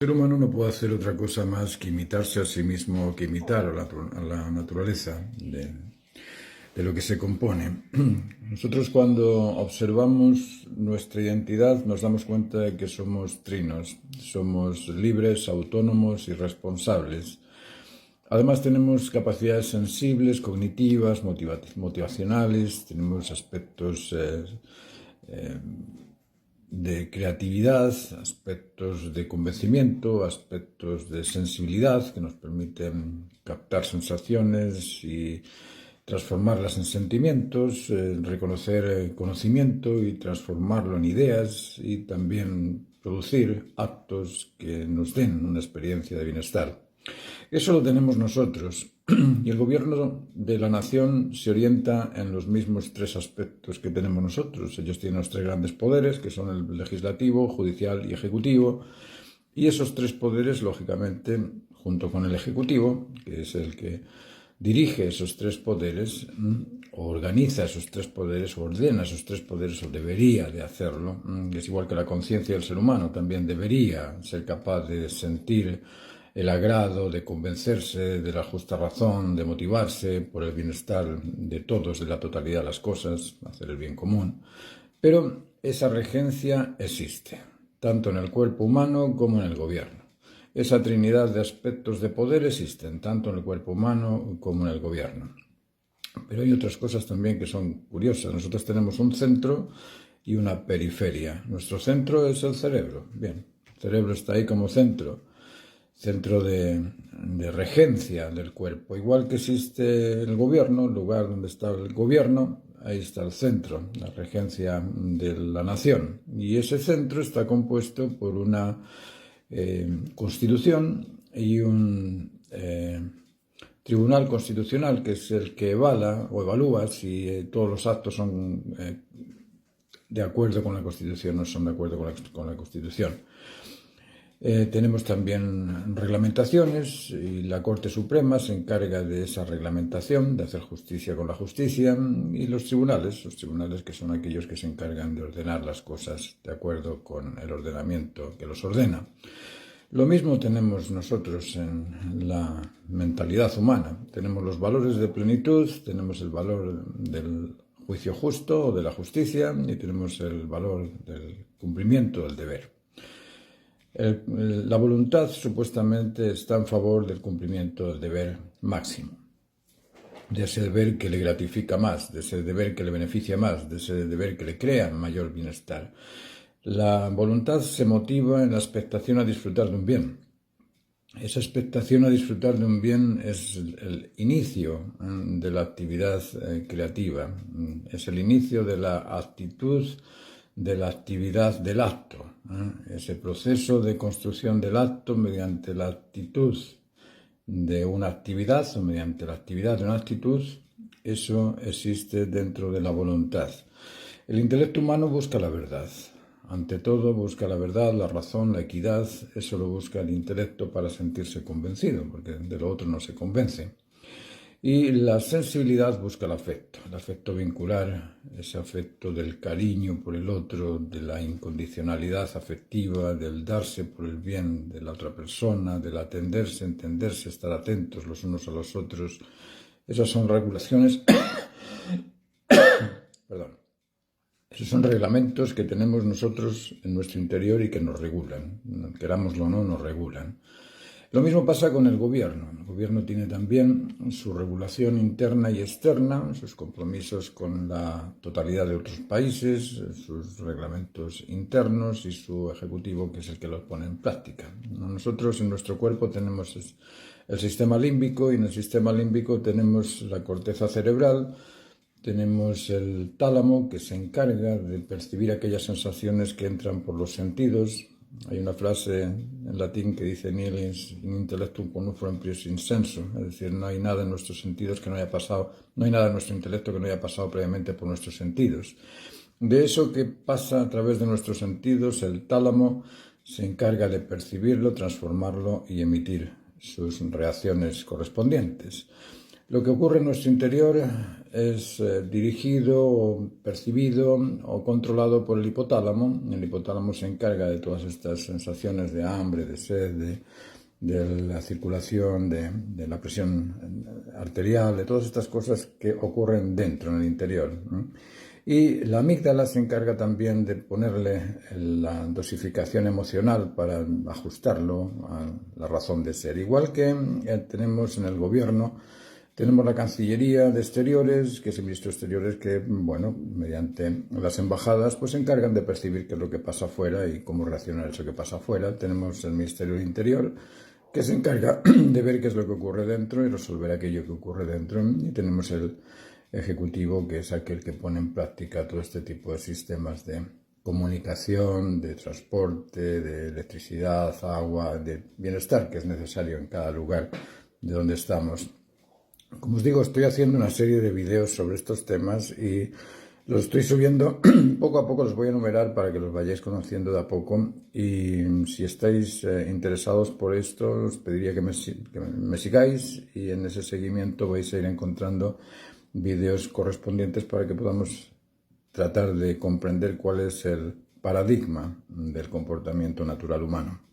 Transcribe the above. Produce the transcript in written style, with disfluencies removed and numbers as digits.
El ser humano no puede hacer otra cosa más que imitarse a sí mismo, que imitar a la naturaleza de lo que se compone. Nosotros cuando observamos nuestra identidad nos damos cuenta de que somos trinos, somos libres, autónomos y responsables. Además tenemos capacidades sensibles, cognitivas, motivacionales, tenemos aspectos de creatividad, aspectos de convencimiento, aspectos de sensibilidad que nos permiten captar sensaciones y transformarlas en sentimientos, reconocer conocimiento y transformarlo en ideas y también producir actos que nos den una experiencia de bienestar. Eso lo tenemos nosotros y el gobierno de la nación se orienta en los mismos tres aspectos que tenemos nosotros. Ellos tienen los tres grandes poderes, que son el legislativo, judicial y ejecutivo, y esos tres poderes, lógicamente, junto con el ejecutivo, que es el que dirige esos tres poderes, o organiza esos tres poderes, o ordena esos tres poderes, o debería de hacerlo. Es igual que la conciencia del ser humano, también debería ser capaz de sentir el agrado, de convencerse de la justa razón, de motivarse por el bienestar de todos, de la totalidad de las cosas, hacer el bien común. Pero esa regencia existe, tanto en el cuerpo humano como en el gobierno. Esa trinidad de aspectos de poder existen, tanto en el cuerpo humano como en el gobierno. Pero hay otras cosas también que son curiosas. Nosotros tenemos un centro y una periferia. Nuestro centro es el cerebro. Bien, el cerebro está ahí como centro de regencia del cuerpo. Igual que existe el gobierno, el lugar donde está el gobierno, ahí está el centro, la regencia de la nación. Y ese centro está compuesto por una constitución y un tribunal constitucional, que es el que evalúa si todos los actos son de acuerdo con la Constitución o no son de acuerdo con la Constitución. Tenemos también reglamentaciones y la Corte Suprema se encarga de esa reglamentación, de hacer justicia con la justicia, y los tribunales que son aquellos que se encargan de ordenar las cosas de acuerdo con el ordenamiento que los ordena. Lo mismo tenemos nosotros en la mentalidad humana. Tenemos los valores de plenitud, tenemos el valor del juicio justo o de la justicia y tenemos el valor del cumplimiento del deber. La voluntad supuestamente está en favor del cumplimiento del deber máximo, de ese deber que le gratifica más, de ese deber que le beneficia más, de ese deber que le crea mayor bienestar. La voluntad se motiva en la expectación a disfrutar de un bien. Esa expectación a disfrutar de un bien es el inicio de la actividad creativa, es el inicio de la actitud de la actividad del acto, ese proceso de construcción del acto mediante la actitud de una actividad o mediante la actividad de una actitud, eso existe dentro de la voluntad. El intelecto humano busca la verdad, ante todo busca la verdad, la razón, la equidad, eso lo busca el intelecto para sentirse convencido, porque de lo otro no se convence. Y la sensibilidad busca el afecto vincular, ese afecto del cariño por el otro, de la incondicionalidad afectiva, del darse por el bien de la otra persona, del atenderse, entenderse, estar atentos los unos a los otros. Esas son regulaciones, perdón, esos son reglamentos que tenemos nosotros en nuestro interior y que nos regulan, querámoslo o no, nos regulan. Lo mismo pasa con el gobierno. El gobierno tiene también su regulación interna y externa, sus compromisos con la totalidad de otros países, sus reglamentos internos y su ejecutivo, que es el que los pone en práctica. Nosotros en nuestro cuerpo tenemos el sistema límbico y en el sistema límbico tenemos la corteza cerebral, tenemos el tálamo que se encarga de percibir aquellas sensaciones que entran por los sentidos. Hay una frase en latín que dice nihil in intellectum quod prius insenso, es decir, no hay nada en nuestros sentidos que no haya pasado, no hay nada en nuestro intelecto que no haya pasado previamente por nuestros sentidos. De eso que pasa a través de nuestros sentidos, el tálamo se encarga de percibirlo, transformarlo y emitir sus reacciones correspondientes. Lo que ocurre en nuestro interior es dirigido, o percibido o controlado por el hipotálamo. El hipotálamo se encarga de todas estas sensaciones de hambre, de sed, de la circulación, de la presión arterial, de todas estas cosas que ocurren dentro, en el interior, ¿no? Y la amígdala se encarga también de ponerle la dosificación emocional para ajustarlo a la razón de ser. Igual que tenemos en el gobierno, tenemos la Cancillería de Exteriores, que es el ministro de Exteriores que, bueno, mediante las embajadas, pues se encargan de percibir qué es lo que pasa afuera y cómo reaccionar a eso que pasa afuera. Tenemos el Ministerio del Interior, que se encarga de ver qué es lo que ocurre dentro y resolver aquello que ocurre dentro. Y tenemos el Ejecutivo, que es aquel que pone en práctica todo este tipo de sistemas de comunicación, de transporte, de electricidad, agua, de bienestar que es necesario en cada lugar de donde estamos. Como os digo, estoy haciendo una serie de vídeos sobre estos temas y los estoy subiendo poco a poco, los voy a enumerar para que los vayáis conociendo de a poco. Y si estáis interesados por esto, os pediría que me sigáis, y en ese seguimiento vais a ir encontrando vídeos correspondientes para que podamos tratar de comprender cuál es el paradigma del comportamiento natural humano.